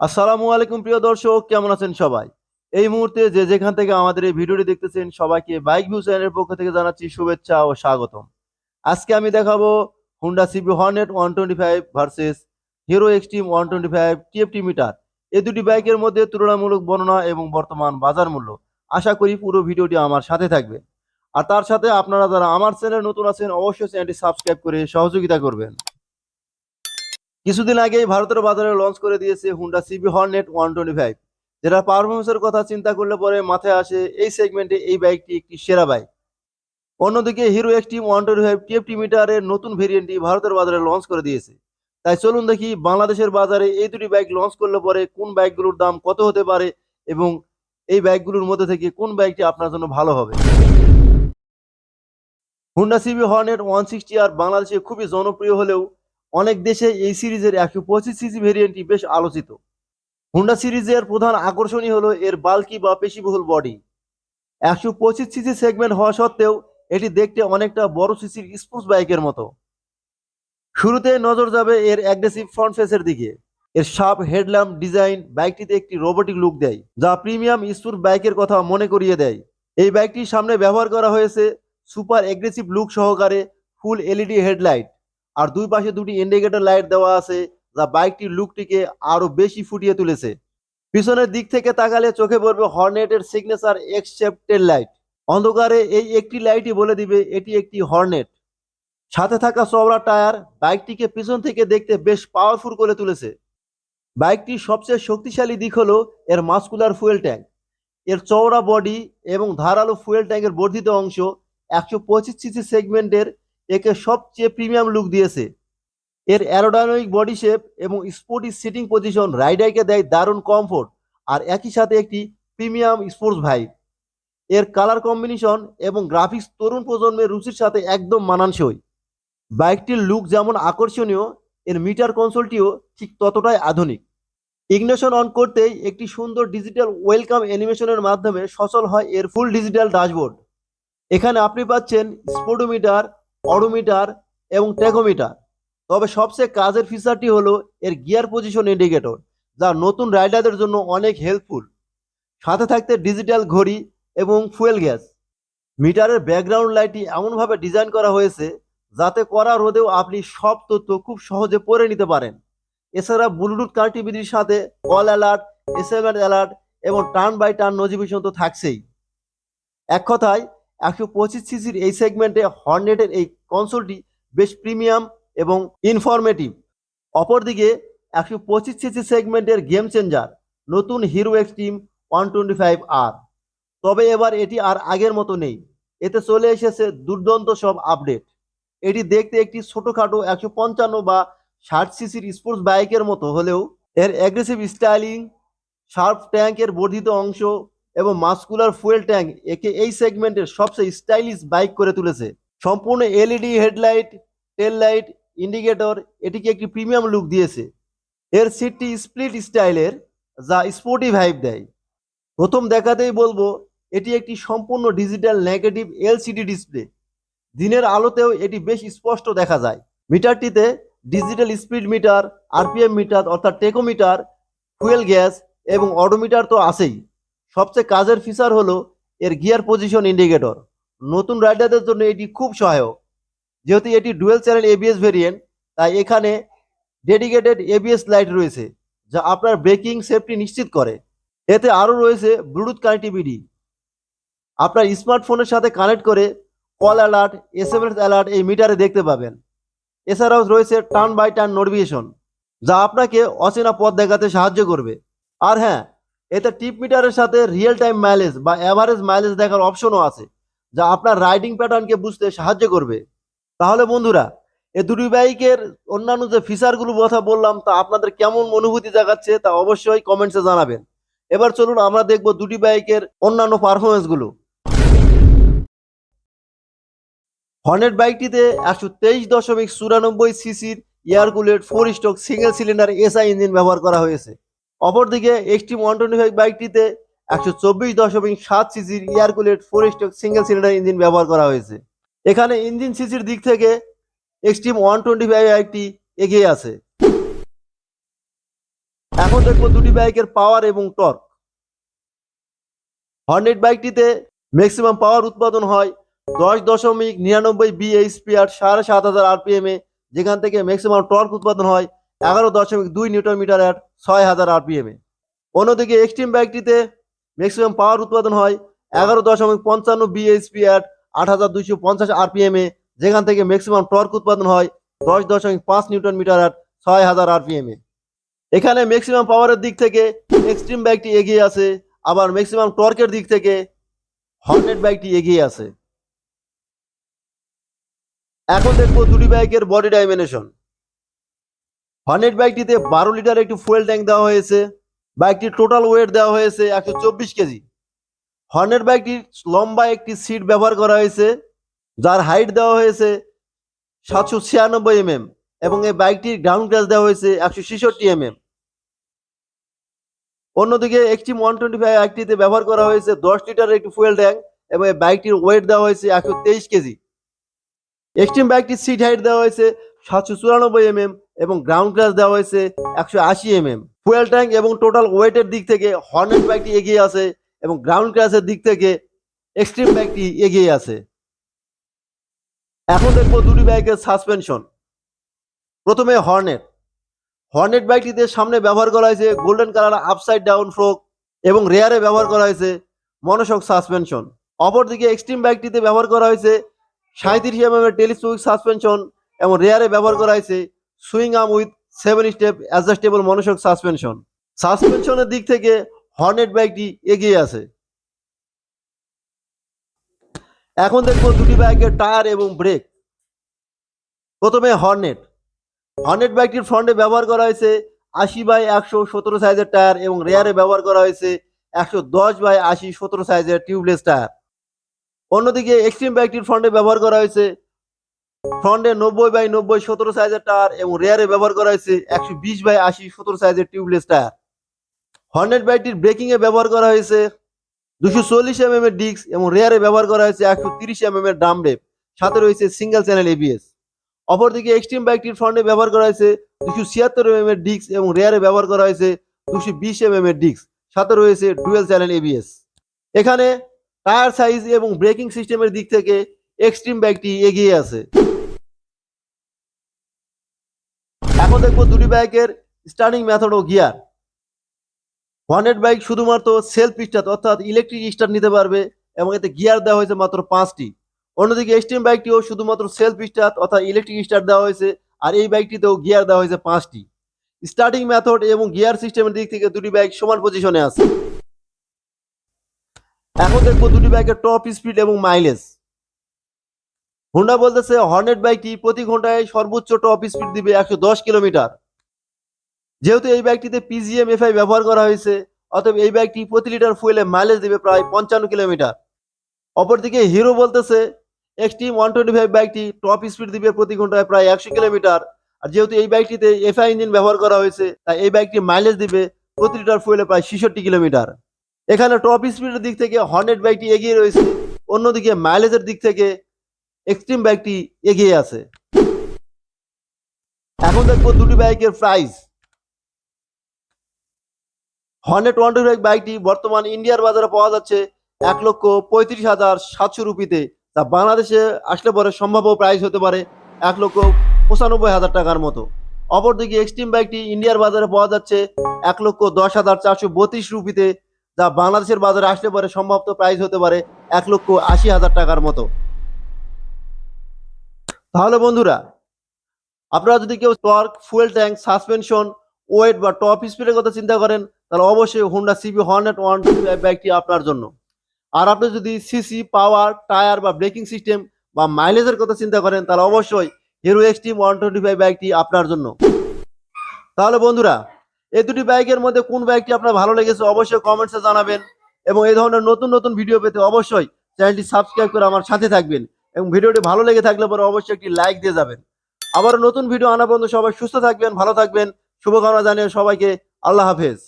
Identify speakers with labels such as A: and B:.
A: আসসালামু আলাইকুম প্রিয় দর্শক, কেমন আছেন সবাই? এই মুহূর্তে যে যেখান থেকে আমাদের এই ভিডিওটি দেখতেছেন সবাইকে বাইক ভিউ চ্যানেলের পক্ষ থেকে জানাচ্ছি শুভেচ্ছা ও স্বাগতম। আজকে আমি দেখাবো Honda CB Hornet 125 versus Hero Xtreme 125 TFT meter. এই দুটি বাইকের মধ্যে তুলনামূলক বর্ণনা এবং বর্তমান বাজার মূল্য। আশা করি পুরো ভিডিওটি আমার সাথে থাকবে। আর তার সাথে আপনারা যারা আমার চ্যানেলে নতুন আছেন অবশ্যই চ্যানেলটি সাবস্ক্রাইব করে সহযোগিতা করবেন। কিছুদিন আগেই ভারতের বাজারে লঞ্চ করে দিয়েছে হুন্ডা সিবি হর্নেট 125, যেটা পারফরমেন্সের কথা চিন্তা করলে পরে মাথায় আসে এই সেগমেন্টে এই বাইকটি একটি সেরা বাইক। অন্যদিকে হিরো এক্সট্রিম 125 টিএফটি মিটারের নতুন ভেরিয়েন্টটি ভারতের বাজারে লঞ্চ করে দিয়েছে। তাই চলুন দেখি বাংলাদেশের বাজারে এই দুটি বাইক লঞ্চ করলে পরে কোন বাইকগুলোর দাম কত হতে পারে এবং এই বাইকগুলোর মধ্যে থেকে কোন বাইকটি আপনার জন্য ভালো হবে। হুন্ডা সিবি হর্নেট 160 আর বাংলাদেশে খুবই জনপ্রিয় হলেও অনেক দেশে এই সিরিজের 125 সিসি ভেরিয়েন্টটি বেশ আলোচিত। হুন্ডা সিরিজের প্রধান আকর্ষণই হলো এর বাল্কি বা পেশিবহুল বডি। 125 সিসি সেগমেন্ট হওয়া সত্ত্বেও এটি দেখতে অনেকটা বড় সিসির স্পোর্টস বাইকের মতো। শুরুতে নজর যাবে এর অ্যাগ্রেসিভ ফ্রন্ট ফেসের দিকে। এর শার্প হেডল্যাম্প ডিজাইন বাইকটিতে একটি রোবোটিক লুক দেয়, যা প্রিমিয়াম স্পোর্টস বাইকের কথা মনে করিয়ে দেয়। এই বাইকটির সামনে ব্যবহার করা হয়েছে সুপার এগ্রেসিভ লুক সহকারে ফুল এলইডি হেডলাইট, আর দুই পাশে দুটি ইন্ডিকেটর লাইট দেওয়া আছে, যা বাইকটির লুকটিকে আরো বেশি ফুটিয়ে তুলেছে। পিছনের দিক থেকে তাকালে চোখে পড়বে হর্নেটের signature X shape tail light. অন্ধকারে এই একটি লাইটই বলে দিবে এটি একটি হর্নেট। সাথে থাকা চওড়া টায়ার বাইকটিকে পিছন থেকে দেখতে বেশ পাওয়ারফুল করে তুলেছে। বাইকটির সবচেয়ে শক্তিশালী দিক হলো এর মাস্কুলার ফুয়েল ট্যাঙ্ক। এর চওড়া বডি এবং ধারালো ফুয়েল ট্যাঙ্কের বর্ধিত অংশ 125 সিসি সেগমেন্টের একে সবচেয়ে প্রিমিয়াম লুক দিয়েছে। এর অ্যারোডাইনামিক বডি শেপ এবং স্পোর্টি সিটিং পজিশন রাইডারকে দেয় দারুণ কমফোর্ট আর একই সাথে একটি প্রিমিয়াম স্পোর্টস ভাইব। এর কালার কম্বিনেশন এবং গ্রাফিক্স তরুণ প্রজন্মের রুচির সাথে একদম মানানসই। বাইকটির লুক যেমন আকর্ষণীয়, এর মিটার কনসোলটিও ঠিক ততটাই আধুনিক। ইগনিশন অন করতেই একটি সুন্দর ডিজিটাল ওয়েলকাম অ্যানিমেশনের মাধ্যমে সচল হয় এর ফুল ডিজিটাল ড্যাশবোর্ড। এখানে আপনি পাচ্ছেন স্পিডোমিটার, অডোমিটার এবং ট্যাকোমিটার। তবে সবচেয়ে কাজের ফিচারটি হলো এর গিয়ার পজিশন ইন্ডিকেটর, যা নতুন রাইডারদের জন্য অনেক হেল্পফুল। সাথে থাকতে ডিজিটাল ঘড়ি এবং ফুয়েল গ্যাস। মিটারের ব্যাকগ্রাউন্ড লাইটটি এমনভাবে ডিজাইন করা হয়েছে যাতে কড়া রোদেও আপনি সব তথ্য খুব সহজে পড়ে নিতে পারেন। এছাড়া ব্লুটুথ কানেক্টিভিটির সাথে কল অ্যালার্ট, এসএমএস অ্যালার্ট এবং টার্ন বাই টার্ন নোটিফিকেশন তো থাকছেই। এক কথায় 125 সিসির এই সেগমেন্টে হর্নেটের এই কনসোলটি বেশ প্রিমিয়াম এবং ইনফরমেটিভ। অপরদিকে 125 সিসি সেগমেন্টের গেম চেঞ্জার নতুন হিরো এক্সট্রিম 125 আর। তবে এবার এটি আর আগের মতো নেই, এতে চলে এসেছে দুর্দান্ত সব আপডেট। এটি দেখতে একটি ছোটখাটো 155 বা 60 সিসির স্পোর্টস বাইকের মতো হলেও এর অ্যাগ্রেসিভ স্টাইলিং, শার্প ট্যাঙ্কের বর্ধিত অংশ এবং মাস্কুলার ফুয়েল ট্যাঙ্ক একে এই সেগমেন্টের সবচেয়ে স্টাইলিশ বাইক করে তুলেছে। সম্পূর্ণ এলইডি হেডলাইট, টেল লাইট, ইন্ডিকেটর এটিকে একটি প্রিমিয়াম লুক দিয়েছে। এর সিটটি স্প্লিট স্টাইলের, যা স্পোর্টি ভাইব দেয়। প্রথম দেখাতেই বলবো এটি একটি সম্পূর্ণ ডিজিটাল নেগেটিভ এলসিডি ডিসপ্লে। দিনের আলোতেও এটি বেশ স্পষ্ট দেখা যায়। মিটারটিতে digital speed meter, RPM meter অর্থাৎ টেকোমিটার, ফুয়েল গ্যাস এবং অডোমিটার তো আছেই। সবচেয়ে কাজের ফিচার হলো এর গিয়ার পজিশন ইন্ডিকেটর। নতুন রাইডারদের জন্য এটি খুব সহায়ক। যেহেতু এটি ডুয়েল চ্যানেল এবিএস ভেরিয়েন্ট, তাই এখানে ডেডিকেটেড এবিএস লাইট রয়েছে, যা আপনার ব্রেকিং সেফটি নিশ্চিত করে। এতে আরও রয়েছে ব্লুটুথ কানেক্টিভিটি। আপনার স্মার্টফোনের সাথে কানেক্ট করে কল অ্যালার্ট, এসএমএস অ্যালার্ট এই মিটারে দেখতে পাবেন। এছাড়াও রয়েছে টার্ন বাই টার্ন নোটিফিকেশন, যা আপনাকে অচেনা পথ দেখাতে সাহায্য করবে। আর হ্যাঁ, এতে টিপ মিটারের সাথে রিয়েল টাইম মাইলেজ বা অ্যাভারেজ মাইলেজ দেখার অপশনও আছে, যা আপনার রাইডিং প্যাটার্নকে বুঝতে সাহায্য করবে। তাহলে বন্ধুরা, এই দুটি বাইকের অন্যান্য যে ফিচারগুলো কথা বললাম তা আপনাদের কেমন অনুভূতি জাগাচ্ছে তা অবশ্যই কমেন্টসে জানাবেন। এবার চলুন আমরা দেখব দুটি বাইকের অন্যান্য পারফরমেন্সগুলো। হর্নেট বাইকটিতে 123.94 সিসির air cooled 4 stroke single cylinder SI engine ব্যবহার করা হয়েছে। অপরদিকে এক্সট্রিম 125 বাইকটিতে 124.7 সিসির air cooled 4 stroke single cylinder engine ব্যবহার করা হয়েছে। এখানে ইঞ্জিন সিসির দিক থেকে এক্সট্রিম 125 বাইকটি এগিয়ে আছে। এখন দেখবো দুটি বাইকের পাওয়ার এবং টর্ক। হর্নেট বাইকটিতে ম্যাক্সিমাম পাওয়ার উৎপাদন হয় 10.99 bhp আর 7,500 rpm এ, যেখান থেকে ম্যাক্সিমাম টর্ক উৎপাদন হয় 11.2 নিউটন মিটার এর 6,000 rpm এ। অন্যদিকে এক্সট্রিম বাইকটিতে ম্যাক্সিমাম পাওয়ার উৎপাদন হয় 11.55 bhp এর 8,250 rpm এ, যেখান থেকে ম্যাক্সিমাম টর্ক উৎপাদন হয় 10.5 নিউটন মিটার এর 6,000 rpm এ। এখানে ম্যাক্সিমাম পাওয়ারের দিক থেকে এক্সট্রিম বাইকটি এগিয়ে আছে, আবার ম্যাক্সিমাম টর্কের দিক থেকে হর্নেট বাইকটি এগিয়ে আছে। এখন দেখবো দুটি বাইকের বডি ডাইমেনশন। হর্নেট বাইকটিতে 12 লিটার একটি ফুয়েল ট্যাঙ্ক দেওয়া হয়েছে। বাইকটির টোটাল ওয়েট দেওয়া হয়েছে 124 কেজি। হর্নেট বাইকটির লম্বা একটি সিট ব্যবহার করা হয়েছে, যার হাইট দেওয়া হয়েছে 796 mm এবং এই বাইকটির গ্রাউন্ড ক্লাস দেওয়া হয়েছে 166 mm। অন্যদিকে এক্সট্রিম 125 বাইকটিতে ব্যবহার করা হয়েছে 10 লিটারের একটি ফুয়েল ট্যাঙ্ক এবং এই বাইকটির ওয়েট দেওয়া হয়েছে 123 কেজি। এক্সট্রিম বাইকটির সিট হাইট দেওয়া হয়েছে 794 mm এবং গ্রাউন্ড ক্লাস দেওয়া হয়েছে 180 mm। ফুয়েল ট্যাঙ্ক এবং টোটাল ওয়েটের দিক থেকে হর্নেট বাইকটি এগিয়ে আছে এবং গ্রাউন্ড ক্লাসের দিক থেকে এক্সট্রিম বাইকটি এগিয়ে আছে। এখন দেখবো দুটি বাইকের সাসপেনশন। প্রথমে হর্নেট বাইকটিতে সামনে ব্যবহার করা হয়েছে golden colour upside down fork এবং রেয়ারে ব্যবহার করা হয়েছে মনোশক সাসপেনশন। অপরদিকে এক্সট্রিম বাইকটিতে ব্যবহার করা হয়েছে 37 mm এর টেলিস্কোপিক সাসপেনশন এবং রেয়ারে ব্যবহার করা হয়েছে swing arm with 7 step adjustable monoshock suspension. সাসপেনশনের দিক থেকে হর্নেট বাইকটি এগিয়ে আছে। এখন দেখবো দুটি বাইকের টায়ার এবং ব্রেক। প্রথমে হর্নেট বাইকটির ফ্রন্টে ব্যবহার করা হয়েছে 80/100 সাইজের টায়ার এবং রেয়ারে ব্যবহার করা হয়েছে 110/80 সাইজের টিউবলেস টায়ার। অন্যদিকে এক্সট্রিম বাইকটির ফ্রন্টে ব্যবহার করা হয়েছে ফ্রন্টে 90/90 সাইজের টায়ার এবং রেয়ারে ব্যবহার করা হয়েছে 120/80 সাইজের টিউবলেস টায়ার। হর্নেট বাইকটির ব্রেকিং এ ব্যবহার করা হয়েছে 240 mm এর ডিস্ক এবং রেয়ারে ব্যবহার করা হয়েছে 130 mm এর ড্রাম ব্রেক, সাথে রয়েছে সিঙ্গেল চ্যানেল এবিএস। অপরদিকে এক্সট্রিম বাইকটির ফ্রন্টে ব্যবহার করা হয়েছে 276 mm এর ডিস্ক এবং রেয়ারে ব্যবহার করা হয়েছে 220 mm এর ডিস্ক, সাথে রয়েছে ডুয়েল চ্যানেল এবিএস। এখানে টায়ার সাইজ এবং ব্রেকিং সিস্টেমের দিক থেকে এক্সট্রিম বাইকটি এগিয়ে আছে। এখন দেখবো দুটি বাইকের স্টার্টিং মেথড ও গিয়ার। হর্নেট বাইক শুধুমাত্র সেলফ স্টার্ট অর্থাৎ ইলেকট্রিক স্টার্ট নিতে পারবে এবং এতে গিয়ার দেওয়া হয়েছে মাত্র 5টি। অন্যদিকে এক্সট্রিম বাইকটিও শুধুমাত্র সেলফ স্টার্ট অর্থাৎ ইলেকট্রিক স্টার্ট দেওয়া হয়েছে, আর এই বাইকটিতেও গিয়ার দেওয়া হয়েছে 5টি। স্টার্টিং মেথড এবং গিয়ার সিস্টেমের দিক থেকে দুটি বাইক সমান পজিশনে আছে। এখন দেখবো দুটি বাইকের টপ স্পিড এবং মাইলেজ। হোন্ডা বলতেছে হর্নেট বাইকটি প্রতি ঘন্টায় সর্বোচ্চ টপ স্পিড দিবে 110 কিলোমিটার। যেহেতু এই বাইকটিতে পিজিএম এফআই ব্যবহার করা হয়েছে, অতএব এই বাইকটি প্রতি লিটার ফুয়েলে মাইলেজ দিবে প্রায় 55 কিলোমিটার। অপরদিকে হিরো বলতেছে এক্সট্রিম 125 বাইকটি টপ স্পিড দিবে প্রতি ঘন্টায় প্রায় 100 কিলোমিটার। আর যেহেতু এই বাইকটিতে এফআই ইঞ্জিন ব্যবহার করা হয়েছে, তাই এই বাইকটি মাইলেজ দিবে প্রতি লিটার ফুয়েলে প্রায় 66 কিলোমিটার। এখানে টপ স্পিডের দিক থেকে হর্নেট বাইকটি এগিয়ে রয়েছে, অন্যদিকে মাইলেজের দিক থেকে এক্সট্রিম বাইকটি এগিয়ে আছে। এখন দেখবো দুটি বাইকের প্রাইস। হর্নেট 125 বাইকটি বর্তমান ইন্ডিয়ার বাজারে পাওয়া যাচ্ছে 1,35,700 রুপিতে, তা বাংলাদেশে আসলে পরে সম্ভাব্য প্রাইস হতে পারে 1,95,000 টাকার মতো। অপরদিকে এক্সট্রিম বাইকটি ইন্ডিয়ার বাজারে পাওয়া যাচ্ছে 1,10,432 রুপিতে, যা বাংলাদেশের বাজারে আসলে পরে সম্ভাব্য প্রাইস হতে পারে 1,80,000 টাকার মতো। তাহলে বন্ধুরা, আপনারা যদি কেউ torque, fuel tank, suspension, weight বা টপ স্পিডের কথা চিন্তা করেন, তাহলে অবশ্যই হোন্ডা সিবি হর্নেট 125 বাইকটি আপনার জন্য। আর আপনি যদি সিসি, পাওয়ার, টায়ার বা ব্রেকিং সিস্টেম বা মাইলেজের কথা চিন্তা করেন, তাহলে অবশ্যই হিরো এক্সট্রিম 125 বাইকটি আপনার জন্য। তাহলে বন্ধুরা, এই দুটি বাইকের মধ্যে কোন বাইকটি আপনার ভালো লেগেছে অবশ্যই কমেন্টসে জানাবেন এবং এই ধরনের নতুন নতুন ভিডিও পেতে অবশ্যই চ্যানেলটি সাবস্ক্রাইব করে আমার সাথে থাকবেন এবং ভিডিওটি ভালো লেগে থাকলে পরে অবশ্যই একটি লাইক দিয়ে যাবেন। আবার নতুন ভিডিও আনা পর্যন্ত সবাই সুস্থ থাকবেন, ভালো থাকবেন। শুভকামনা জানিয়ে সবাইকে আল্লাহ হাফেজ।